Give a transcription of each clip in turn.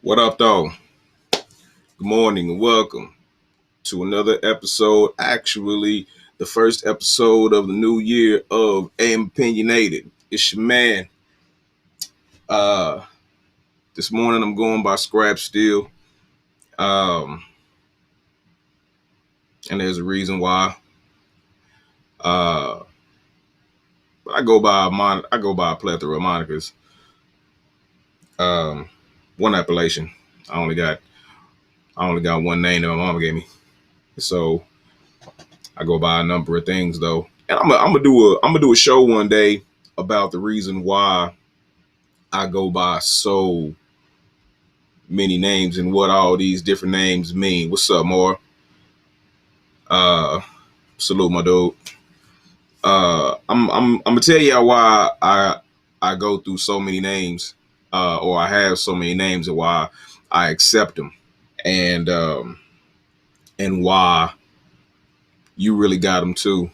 What up, though? Good morning and welcome to another episode. Actually, the first episode of the new year of AM Opinionated. It's your man. Uh, this morning I'm going by Scrap Steel. Um, and there's a reason why. Uh, I go by a plethora of monikers. Um, one appellation. I only got one name that my mama gave me. So I go by a number of things though. And I'm gonna do a show one day about the reason why I go by so many names and what all these different names mean. What's up, More? Uh, Salute, my dude. I'm gonna tell y'all why I go through so many names, or I have so many names, and why I accept them, and why you really got them too.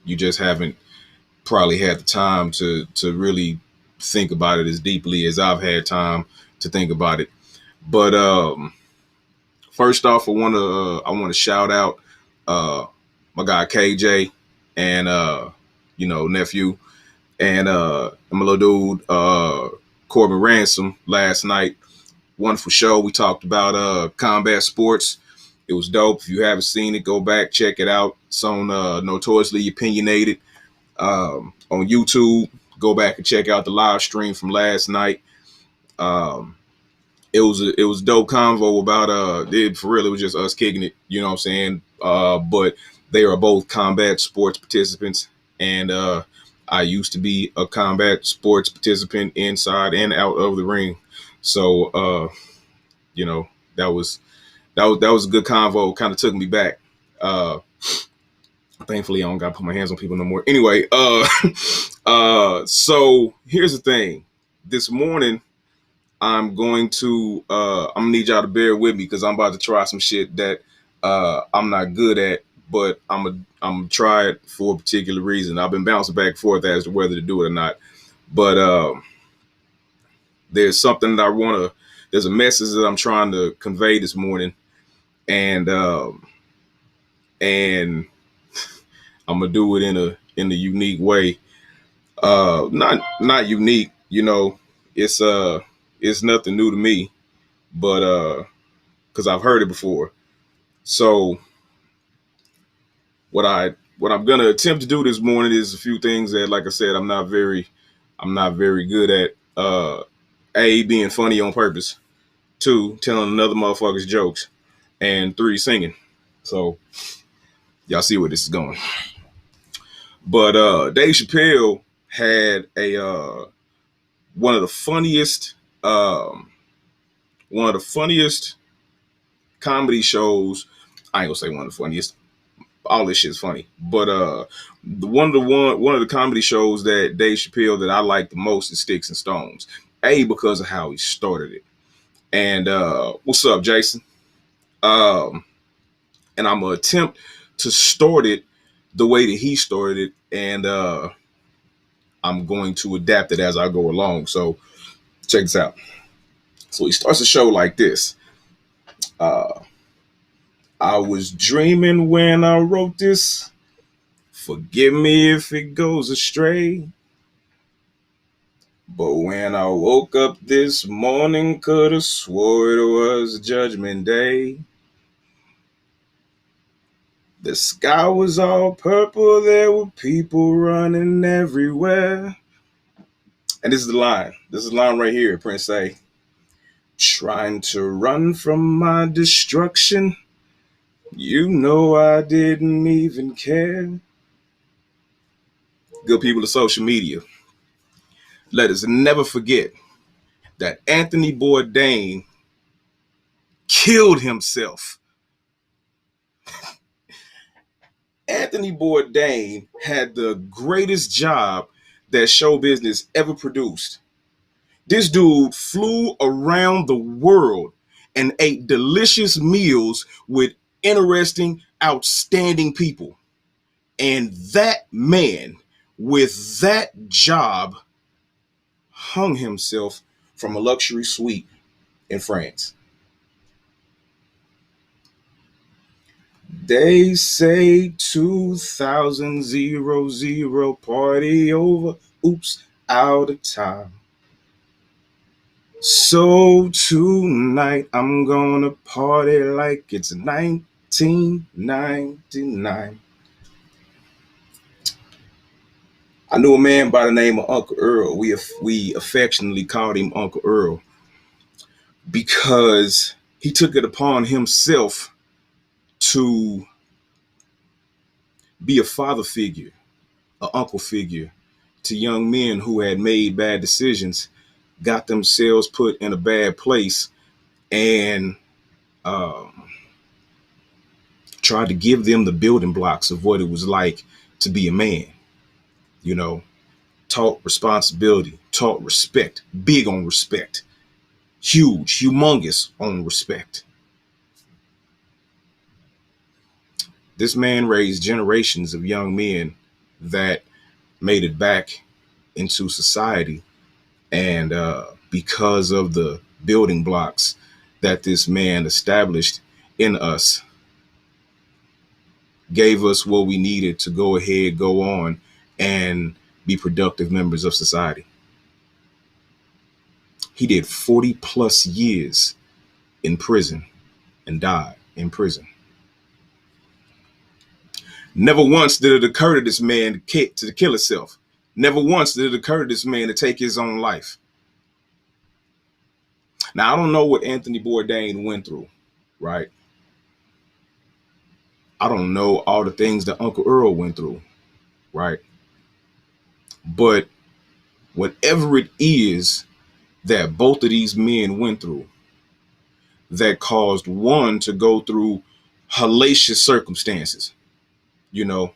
You just haven't probably had the time to really think about it as deeply as I've had time to think about it. But first off, I want to shout out my guy KJ and nephew and my little dude Corbin Ransom last night. Wonderful show. We talked about combat sports. It was dope. If you haven't seen it, go back, check it out. It's on Notoriously Opinionated on YouTube. Go back and check out the live stream from last night. Um, it was dope convo about for real, it was just us kicking it, you know what I'm saying? But they are both combat sports participants, and I used to be a combat sports participant inside and out of the ring. So you know, that was a good convo. Kind of took me back. Thankfully I don't gotta put my hands on people no more. Anyway, so here's the thing. This morning I'm gonna need y'all to bear with me because I'm about to try some shit that I'm not good at, but I'm try it for a particular reason. I've been bouncing back and forth as to whether to do it or not. But there's something that there's a message that I'm trying to convey this morning, and and I'm gonna do it in a unique way. Not unique, it's it's nothing new to me, but because I've heard it before. So what I'm gonna attempt to do this morning is a few things that, like I said, I'm not very good at. A, being funny on purpose. Two, telling another motherfucker's jokes. And three, singing. So y'all see where this is going. But Dave Chappelle had a one of the funniest comedy shows. I ain't gonna say one of the funniest. All this shit's funny, but one of the comedy shows that Dave Chappelle that I like the most is Sticks and Stones. A, because of how he started it. And what's up, Jason? Um, and I'm gonna attempt to start it the way that he started it, and I'm going to adapt it as I go along. So check this out. So he starts the show like this. Uh, I was dreaming when I wrote this. Forgive me if it goes astray. But when I woke up this morning, could have swore it was Judgment Day. The sky was all purple, there were people running everywhere. And this is the line. This is the line right here, Prince say. Trying to run from my destruction. You know I didn't even care. Good people of social media, let us never forget that Anthony Bourdain killed himself. Anthony Bourdain had the greatest job that show business ever produced. This dude flew around the world and ate delicious meals with interesting, outstanding people. And that man, with that job, hung himself from a luxury suite in France. They say 2000 party over. Oops, out of time. So tonight I'm gonna party like it's 1999. I knew a man by the name of Uncle Earl. We affectionately called him Uncle Earl because he took it upon himself to be a father figure, an uncle figure to young men who had made bad decisions, got themselves put in a bad place, and um, tried to give them the building blocks of what it was like to be a man. You know, taught responsibility, taught respect, big on respect, huge, humongous on respect. This man raised generations of young men that made it back into society. And because of the building blocks that this man established in us, gave us what we needed to go ahead, go on, and be productive members of society. He did 40 plus years in prison and died in prison. Never once did it occur to this man to kill himself. Never once did it occur to this man to take his own life. Now, I don't know what Anthony Bourdain went through, right? I don't know all the things that Uncle Earl went through, right? But whatever it is that both of these men went through that caused one to go through hellacious circumstances, you know,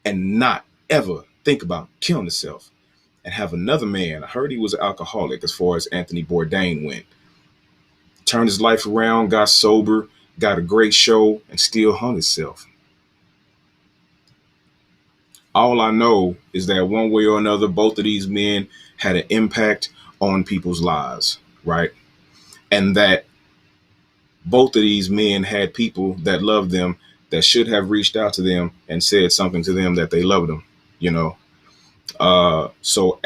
and not ever think about killing himself, and have another man, I heard he was an alcoholic as far as Anthony Bourdain went, turned his life around, got sober, got a great show, and still hung himself. All I know is that one way or another, both of these men had an impact on people's lives, right? And that both of these men had people that loved them that should have reached out to them and said something to them that they loved them, you know. So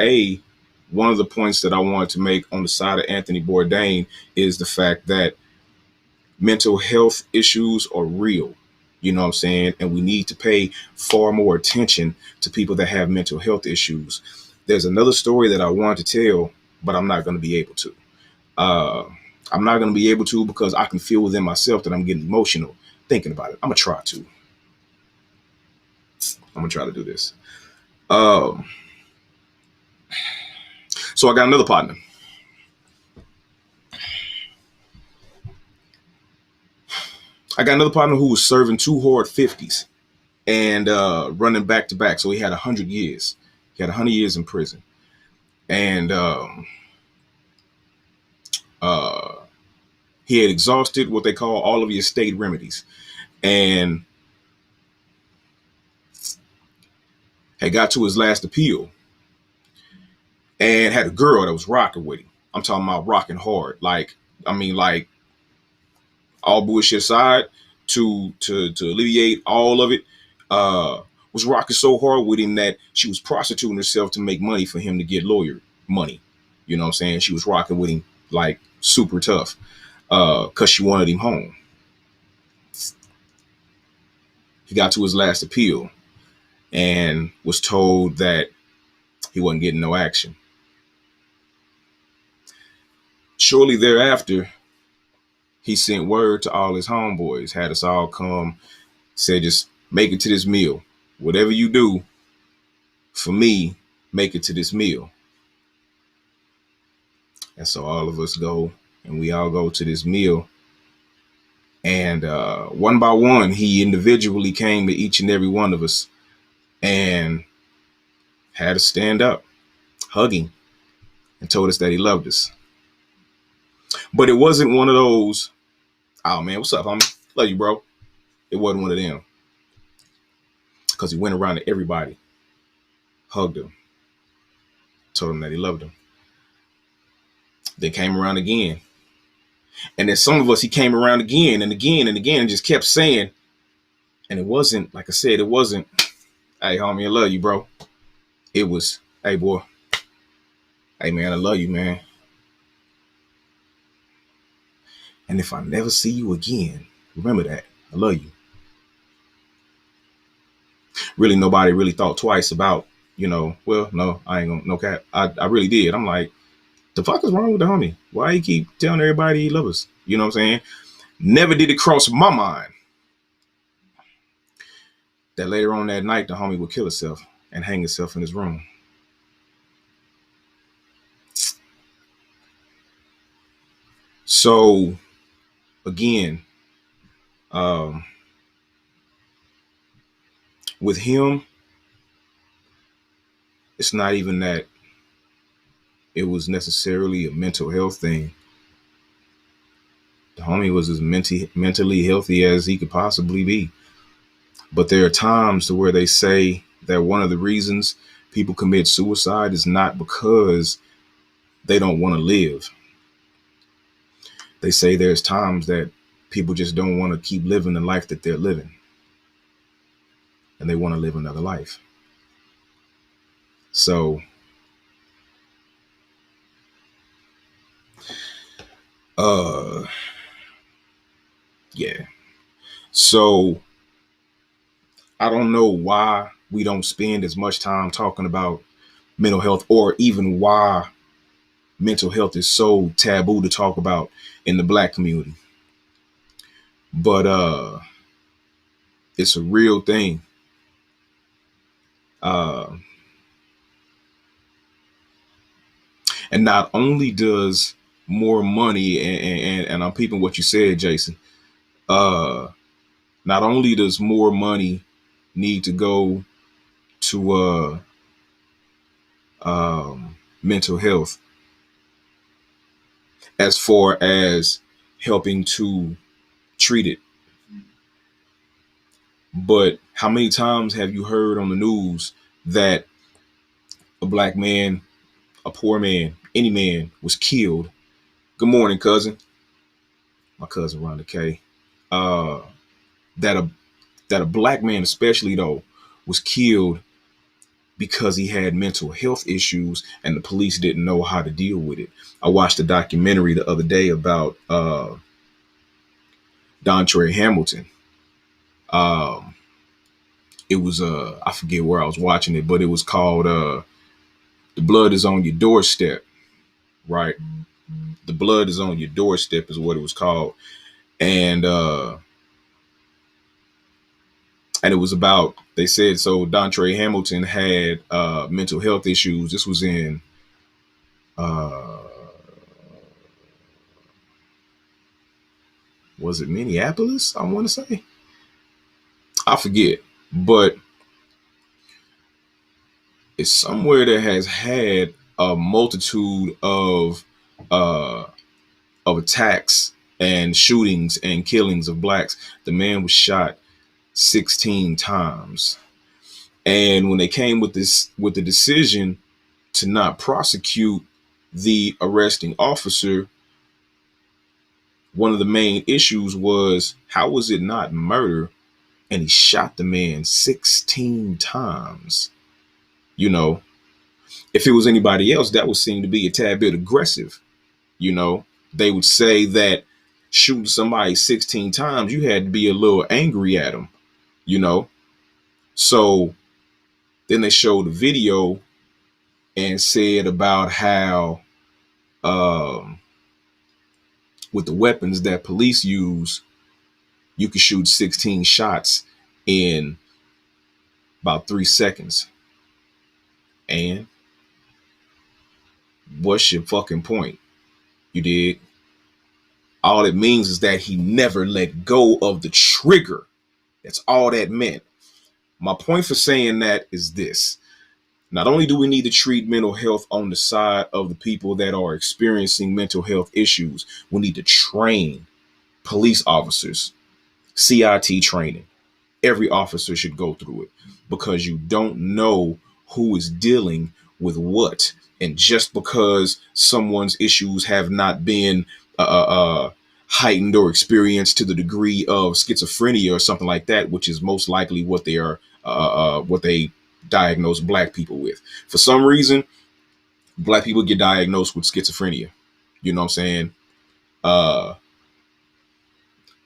one of the points that I wanted to make on the side of Anthony Bourdain is the fact that mental health issues are real. You know what I'm saying? And we need to pay far more attention to people that have mental health issues. There's another story that I want to tell, but I'm not going to be able to. Uh, I'm not going to be able to because I can feel within myself that I'm getting emotional thinking about it. I'm going to try to. I'm going to try to do this. Um, so I got another partner. Who was serving two hard 50s and running back to back. So he had 100 years. He had 100 years in prison. And he had exhausted what they call all of his state remedies and had got to his last appeal and had a girl that was rocking with him. I'm talking about rocking hard. Like all bullshit aside, to alleviate all of it, was rocking so hard with him that she was prostituting herself to make money for him to get lawyer money. You know what I'm saying? She was rocking with him like super tough because she wanted him home. He got to his last appeal and was told that he wasn't getting no action. Shortly thereafter, he sent word to all his homeboys, had us all come, said, just make it to this meal. Whatever you do for me, make it to this meal. And so all of us go and we all go to this meal. And one by one, he individually came to each and every one of us and had us stand up, hugging, and told us that he loved us. But it wasn't one of those, oh man, what's up, homie? Love you, bro. It wasn't one of them. Because he went around to everybody, hugged them, told them that he loved them. Then came around again. And then some of us, he came around again and again and again and just kept saying, and it wasn't, like I said, it wasn't, hey, homie, I love you, bro. It was, hey, boy, hey, man, I love you, man. And if I never see you again, remember that. I love you. Really, nobody really thought twice about, well, no, I ain't gonna, no cap. I really did. I'm like, the fuck is wrong with the homie? Why he keep telling everybody he loves us? You know what I'm saying? Never did it cross my mind that later on that night, the homie would kill himself and hang himself in his room. So, again, with him, it's not even that it was necessarily a mental health thing. The homie was as mentally healthy as he could possibly be. But there are times to where they say that one of the reasons people commit suicide is not because they don't want to live. They say there's times that people just don't want to keep living the life that they're living. And they want to live another life. So, yeah. So, I don't know why we don't spend as much time talking about mental health, or even why mental health is so taboo to talk about in the Black community. But it's a real thing. And not only does more money, and I'm peeping what you said, Jason, not only does more money need to go to mental health, as far as helping to treat it, but how many times have you heard on the news that a Black man, a poor man, any man was killed? Good morning, cousin. My cousin Rhonda K. That a Black man, especially though, was killed because he had mental health issues and the police didn't know how to deal with it. I watched a documentary the other day about Dontre Hamilton. It was I forget where I was watching it, but it was called "The Blood Is on Your Doorstep." Right, "The Blood Is on Your Doorstep" is what it was called, and it was about, they said, so Dontre Hamilton had mental health issues. This was in was it Minneapolis? I want to say, I forget, but it's somewhere that has had a multitude of attacks and shootings and killings of Blacks. The man was shot 16 times. And when they came with the decision to not prosecute the arresting officer, one of the main issues was, how was it not murder? And he shot the man 16 times. If it was anybody else, that would seem to be a tad bit aggressive. They would say that shooting somebody 16 times, you had to be a little angry at them, So then they showed the video and said about how with the weapons that police use, you could shoot 16 shots in about 3 seconds. And what's your fucking point? You dig? All it means is that he never let go of the trigger. That's all that meant. My point for saying that is this. Not only do we need to treat mental health on the side of the people that are experiencing mental health issues, we need to train police officers, CIT training. Every officer should go through it, because you don't know who is dealing with what And just because someone's issues have not been heightened or experienced to the degree of schizophrenia or something like that, which is most likely what they are, what they diagnose black people with. For some reason, black people get diagnosed with schizophrenia. You know what I'm saying? Uh,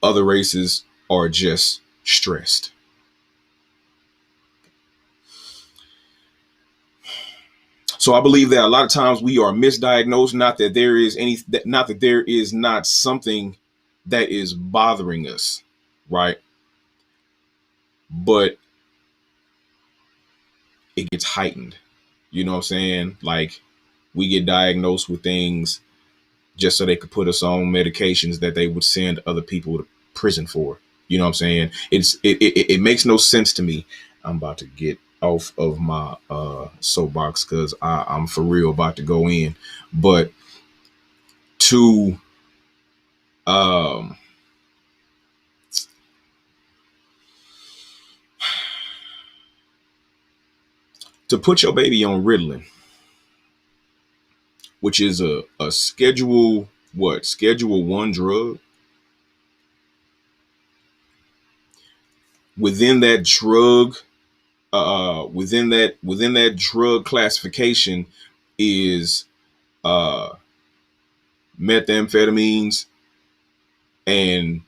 Other races are just stressed. So I believe that a lot of times we are misdiagnosed. Not that there is not something that is bothering us, right? But it gets heightened. You know what I'm saying? Like, we get diagnosed with things just so they could put us on medications that they would send other people to prison for. You know what I'm saying? It makes no sense to me. I'm about to get off of my soapbox because I'm for real about to go in. But to um to put your baby on Ritalin, which is a schedule 1 drug. Within that drug, within that drug classification is uh methamphetamines and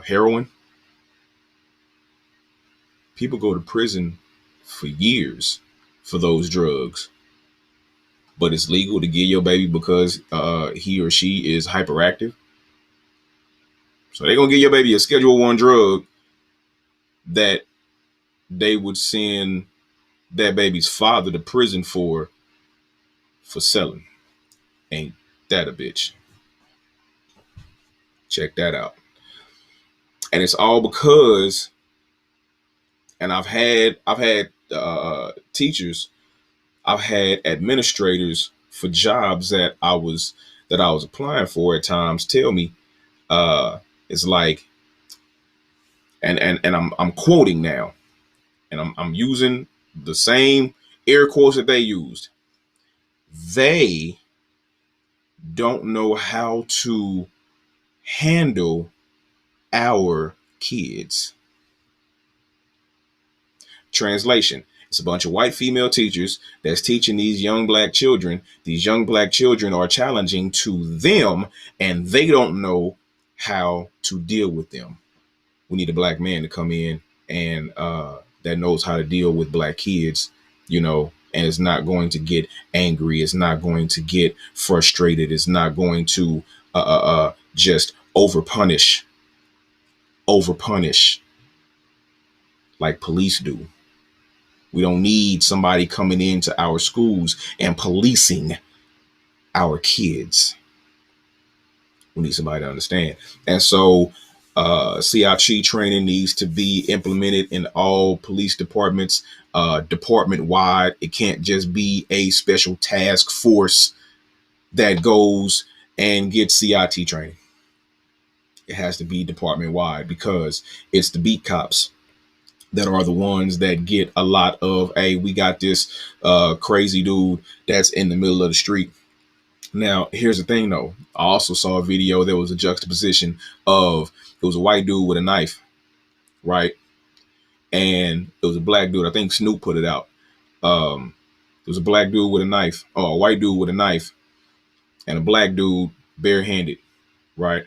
heroin. People go to prison for years for those drugs, but it's legal to give your baby because he or she is hyperactive. So they're gonna give your baby a Schedule 1 drug that they would send that baby's father to prison for selling. Ain't that a bitch? Check that out. And it's all because, and I've had teachers, I've had administrators for jobs that I was applying for at times tell me, it's like, and I'm quoting now, and I'm using the same air quotes that they used. They don't know how to handle our kids. Translation: it's a bunch of white female teachers that's teaching these young black children. These young black children are challenging to them, and they don't know how to deal with them. We need a black man to come in and that knows how to deal with black kids, and it's not going to get angry. It's not going to get frustrated. It's not going to just over punish like police do. We don't need somebody coming into our schools and policing our kids. We need somebody to understand. And so CIT training needs to be implemented in all police departments, department wide. It can't just be a special task force that goes and gets CIT training. It has to be department wide because it's the beat cops that are the ones that get a lot of, hey, we got this crazy dude that's in the middle of the street. Now, here's the thing, though. I also saw a video. There was a juxtaposition of, it was a white dude with a knife, right? And it was a black dude. I think Snoop put it out. It was a black dude with a knife, or a white dude with a knife, and a black dude barehanded, right?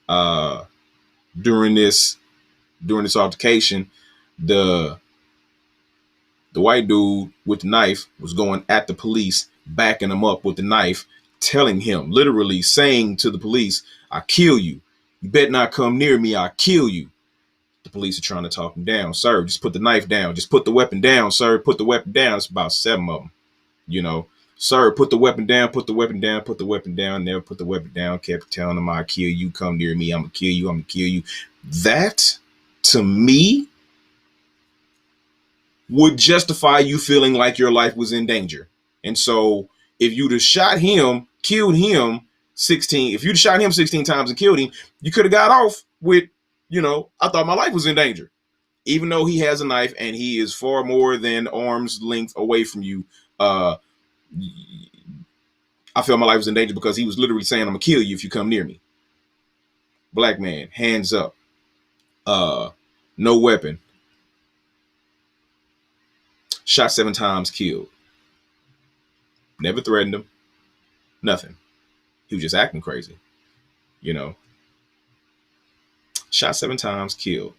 Uh, during this altercation, the white dude with the knife was going at the police, backing him up with the knife, telling him, literally saying to the police, "I kill you. You better not come near me. I kill you." The police are trying to talk him down. "Sir, just put the knife down. Just put the weapon down, sir. Put the weapon down." It's about 7 of them, "Sir, put the weapon down, put the weapon down, put the weapon down." Never put the weapon down. Kept telling him, "I kill you. Come near me. I'm going to kill you. I'm going to kill you." That, to me, would justify you feeling like your life was in danger. And so if you'd have shot him, killed him 16, if you'd shot him 16 times and killed him, you could have got off with, "I thought my life was in danger." Even though he has a knife and he is far more than arm's length away from you, I felt my life was in danger because he was literally saying, "I'm gonna kill you if you come near me." Black man, hands up, no weapon, shot 7 times, killed. Never threatened him, nothing. He was just acting crazy, you know. Shot 7 times, killed.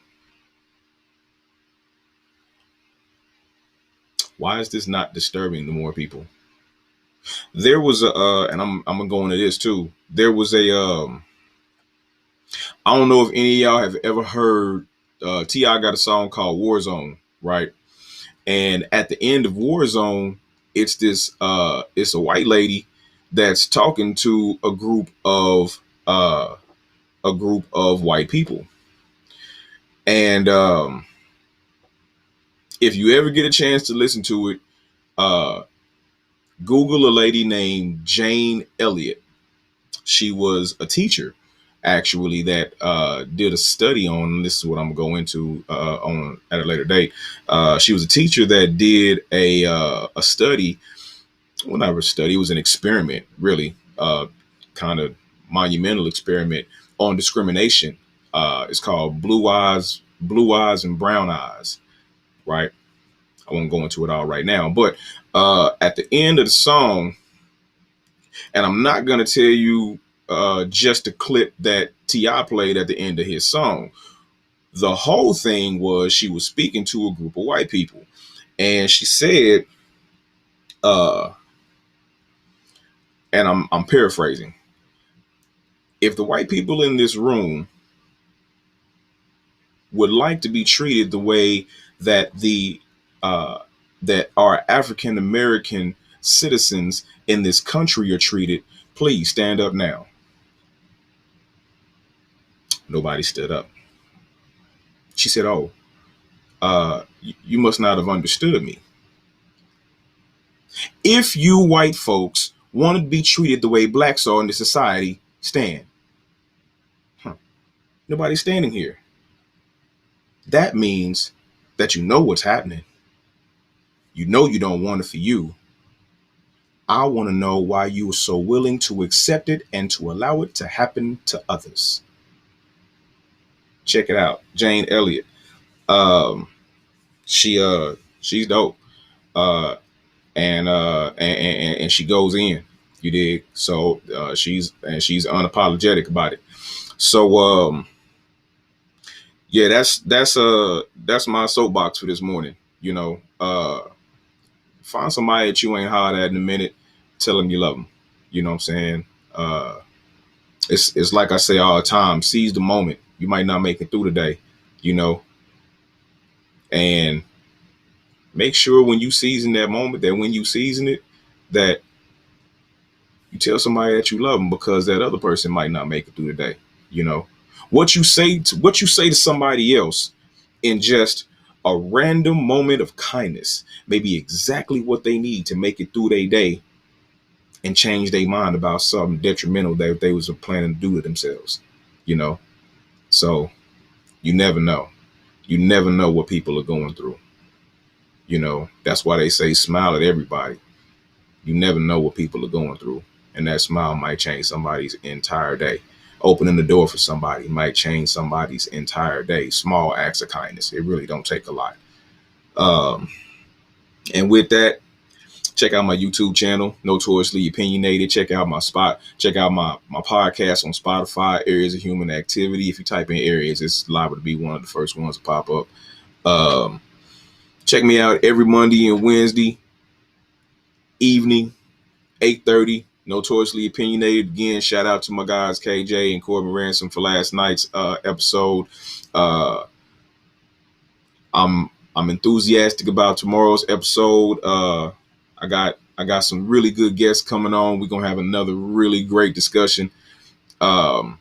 Why is this not disturbing to more people? There was a, and I'm gonna go into this too. There was a, I don't know if any of y'all have ever heard. Ti got a song called Warzone, right? And at the end of Warzone, it's this, it's a white lady that's talking to a group of white people, and if you ever get a chance to listen to it, uh, Google a lady named Jane Elliott. She was a teacher, actually, that did a study on. This is what I'm going to go into on at a later date. She was a teacher that did a study. Well, not a study. It was an experiment, really, kind of monumental experiment on discrimination. It's called Blue Eyes and Brown Eyes. Right. I won't go into it all right now, but at the end of the song, and I'm not going to tell you just a clip that T.I. played at the end of his song. The whole thing was she was speaking to a group of white people, and she said, uh, and I'm paraphrasing, if the white people in this room would like to be treated the way that uh, that our African American citizens in this country are treated, please stand up now. Nobody stood up. She said, "Oh, you must not have understood me. If you white folks want to be treated the way blacks are in the society, stand." Huh. Nobody's standing here. That means that you know what's happening. You know you don't want it for you. I want to know why you are so willing to accept it and to allow it to happen to others. Check it out, Jane Elliott. Um, she's dope. Uh, and she goes in. You dig? So she's unapologetic about it. So yeah, that's my soapbox for this morning. You know, find somebody that you ain't hollered at in a minute. Tell them you love them. You know what I'm saying? It's like I say all the time. Seize the moment. You might not make it through the day. You know, and make sure when you season that moment, that when you season it, that you tell somebody that you love them, because that other person might not make it through the day. You know, what you say to somebody else in just a random moment of kindness may be exactly what they need to make it through their day and change their mind about something detrimental that they was planning to do to themselves. You know, so you never know. You never know what people are going through. You know, that's why they say smile at everybody. You never know what people are going through. And that smile might change somebody's entire day. Opening the door for somebody might change somebody's entire day. Small acts of kindness. It really don't take a lot. Um, and with that, check out my YouTube channel, Notoriously Opinionated. Check out my Check out my podcast on Spotify, Areas of Human Activity. If you type in areas, it's liable to be one of the first ones to pop up. Check me out every Monday and Wednesday evening, 8:30. Notoriously Opinionated. Again, shout out to my guys KJ and Corbin Ransom for last night's episode. Uh, I'm enthusiastic about tomorrow's episode. I got some really good guests coming on. We're gonna have another really great discussion. And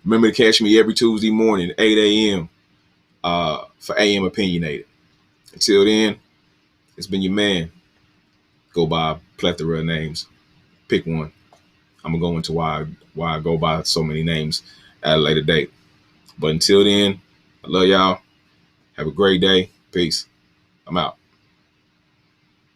remember to catch me every Tuesday morning, 8 a.m. For AM Opinionated. Until then, it's been your man. Go by a plethora of names. Pick one. I'm gonna go into why I go by so many names at a later date. But until then, I love y'all. Have a great day. Peace. I'm out.